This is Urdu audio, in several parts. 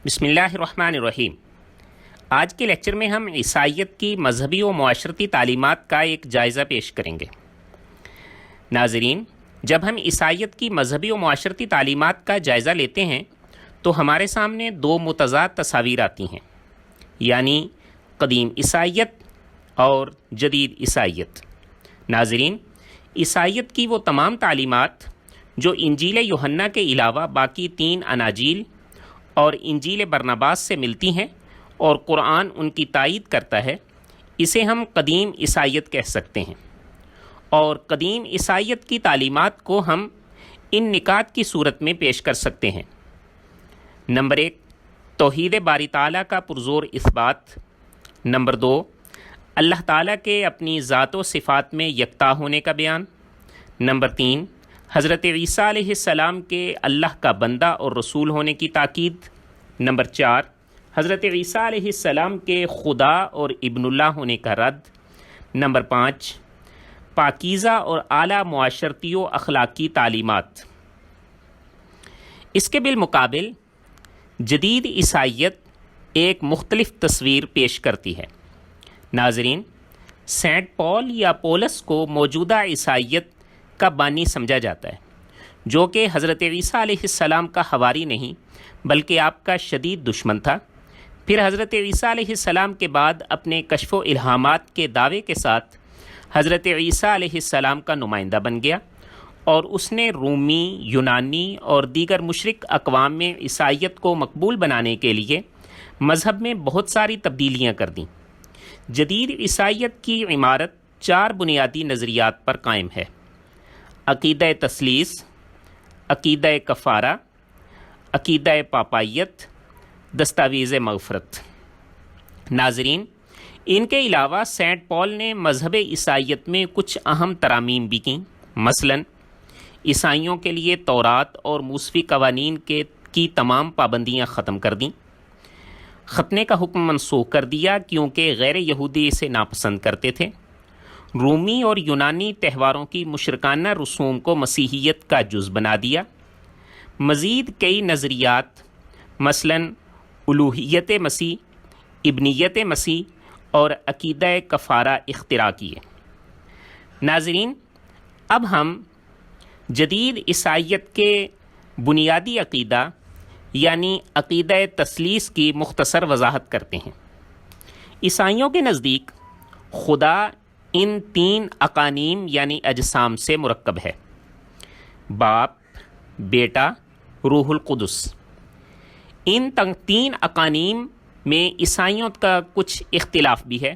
بسم اللہ الرحمن الرحیم۔ آج کے لیکچر میں ہم عیسائیت کی مذہبی و معاشرتی تعلیمات کا ایک جائزہ پیش کریں گے۔ ناظرین، جب ہم عیسائیت کی مذہبی و معاشرتی تعلیمات کا جائزہ لیتے ہیں تو ہمارے سامنے دو متضاد تصاویر آتی ہیں، یعنی قدیم عیسائیت اور جدید عیسائیت۔ ناظرین، عیسائیت کی وہ تمام تعلیمات جو انجیل یوحنا کے علاوہ باقی 3 اناجیل اور انجیل برناباس سے ملتی ہیں اور قرآن ان کی تائید کرتا ہے، اسے ہم قدیم عیسائیت کہہ سکتے ہیں۔ اور قدیم عیسائیت کی تعلیمات کو ہم ان نکات کی صورت میں پیش کر سکتے ہیں۔ نمبر 1، توحید باری تعالیٰ کا پرزور اثبات۔ نمبر 2، اللہ تعالیٰ کے اپنی ذات و صفات میں یکتا ہونے کا بیان۔ نمبر 3، حضرت عیسیٰ علیہ السلام کے اللہ کا بندہ اور رسول ہونے کی تاکید۔ نمبر 4، حضرت عیسیٰ علیہ السلام کے خدا اور ابن اللہ ہونے کا رد۔ نمبر 5، پاکیزہ اور اعلیٰ معاشرتی و اخلاقی تعلیمات۔ اس کے بالمقابل جدید عیسائیت ایک مختلف تصویر پیش کرتی ہے۔ ناظرین، سینٹ پال یا پولس کو موجودہ عیسائیت کا بانی سمجھا جاتا ہے، جو کہ حضرت عیسیٰ علیہ السلام کا حواری نہیں بلکہ آپ کا شدید دشمن تھا۔ پھر حضرت عیسیٰ علیہ السلام کے بعد اپنے کشف و الہامات کے دعوے کے ساتھ حضرت عیسیٰ علیہ السلام کا نمائندہ بن گیا، اور اس نے رومی، یونانی اور دیگر مشرک اقوام میں عیسائیت کو مقبول بنانے کے لیے مذہب میں بہت ساری تبدیلیاں کر دیں۔ جدید عیسائیت کی عمارت 4 بنیادی نظریات پر قائم ہے: عقیدہ تثلیث، عقیدہ کفارہ، عقیدہ پاپائیت، دستاویز مغفرت۔ ناظرین، ان کے علاوہ سینٹ پال نے مذہب عیسائیت میں کچھ اہم ترامیم بھی کیں۔ مثلاً عیسائیوں کے لیے تورات اور موسوی قوانین کی تمام پابندیاں ختم کر دیں، ختنے کا حکم منسوخ کر دیا کیونکہ غیر یہودی اسے ناپسند کرتے تھے، رومی اور یونانی تہواروں کی مشرکانہ رسوم کو مسیحیت کا جز بنا دیا۔ مزید کئی نظریات مثلاً الوہیت مسیح، ابنیت مسیح اور عقیدہ کفارہ اختراع کیے۔ ناظرین، اب ہم جدید عیسائیت کے بنیادی عقیدہ یعنی عقیدہ تثلیث کی مختصر وضاحت کرتے ہیں۔ عیسائیوں کے نزدیک خدا ان 3 اقانیم یعنی اجسام سے مرکب ہے: باپ، بیٹا، روح القدس۔ ان 3 اقانیم میں عیسائیوں کا کچھ اختلاف بھی ہے۔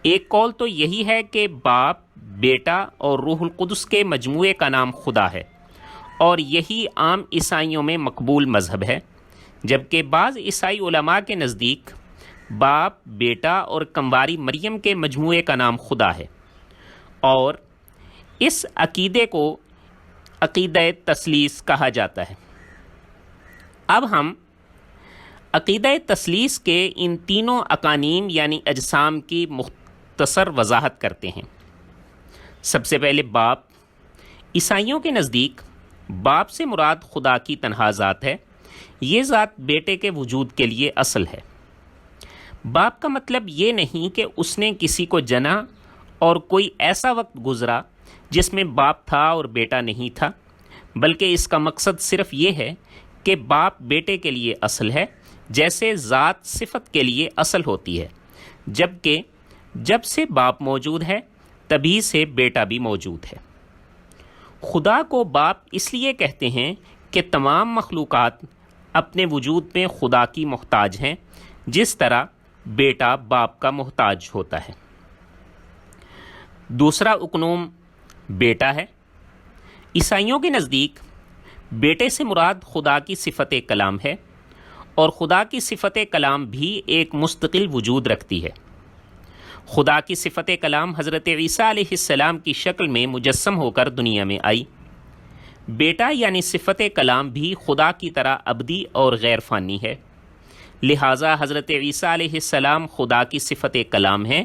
ایک قول تو یہی ہے کہ باپ، بیٹا اور روح القدس کے مجموعے کا نام خدا ہے، اور یہی عام عیسائیوں میں مقبول مذہب ہے، جبکہ بعض عیسائی علماء کے نزدیک باپ، بیٹا اور کنواری مریم کے مجموعے کا نام خدا ہے، اور اس عقیدے کو عقیدہ تثلیث کہا جاتا ہے۔ اب ہم عقیدہ تثلیث کے ان 3 اقانیم یعنی اجسام کی مختصر وضاحت کرتے ہیں۔ سب سے پہلے باپ۔ عیسائیوں کے نزدیک باپ سے مراد خدا کی تنہا ذات ہے۔ یہ ذات بیٹے کے وجود کے لیے اصل ہے۔ باپ کا مطلب یہ نہیں کہ اس نے کسی کو جنا اور کوئی ایسا وقت گزرا جس میں باپ تھا اور بیٹا نہیں تھا، بلکہ اس کا مقصد صرف یہ ہے کہ باپ بیٹے کے لیے اصل ہے، جیسے ذات صفت کے لیے اصل ہوتی ہے، جبکہ جب سے باپ موجود ہے تبھی سے بیٹا بھی موجود ہے۔ خدا کو باپ اس لیے کہتے ہیں کہ تمام مخلوقات اپنے وجود میں خدا کی محتاج ہیں، جس طرح بیٹا باپ کا محتاج ہوتا ہے۔ دوسرا اقنوم بیٹا ہے۔ عیسائیوں کے نزدیک بیٹے سے مراد خدا کی صفت کلام ہے، اور خدا کی صفت کلام بھی ایک مستقل وجود رکھتی ہے۔ خدا کی صفت کلام حضرت عیسیٰ علیہ السلام کی شکل میں مجسم ہو کر دنیا میں آئی۔ بیٹا یعنی صفت کلام بھی خدا کی طرح ابدی اور غیر فانی ہے، لہٰذا حضرت عیسیٰ علیہ السلام خدا کی صفت کلام ہیں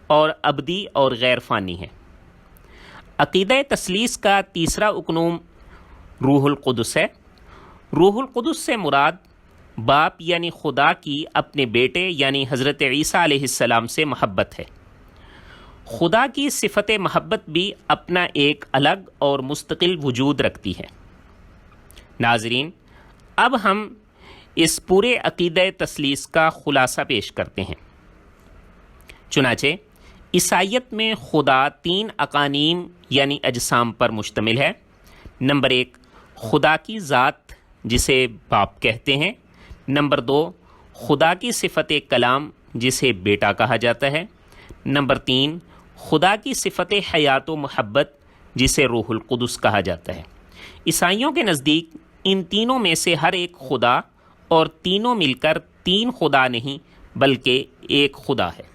اور ابدی اور غیر فانی ہیں۔ عقیدہ تثلیث کا تیسرا اقنوم روح القدس ہے۔ روح القدس سے مراد باپ یعنی خدا کی اپنے بیٹے یعنی حضرت عیسیٰ علیہ السلام سے محبت ہے۔ خدا کی صفت محبت بھی اپنا ایک الگ اور مستقل وجود رکھتی ہے۔ ناظرین، اب ہم اس پورے عقیدہ تثلیث کا خلاصہ پیش کرتے ہیں۔ چنانچہ عیسائیت میں خدا 3 اقانیم یعنی اجسام پر مشتمل ہے۔ نمبر 1، خدا کی ذات جسے باپ کہتے ہیں۔ نمبر 2، خدا کی صفت کلام جسے بیٹا کہا جاتا ہے۔ نمبر 3، خدا کی صفت حیات و محبت جسے روح القدس کہا جاتا ہے۔ عیسائیوں کے نزدیک ان تینوں میں سے ہر ایک خدا، اور تینوں مل کر 3 خدا نہیں بلکہ ایک خدا ہے۔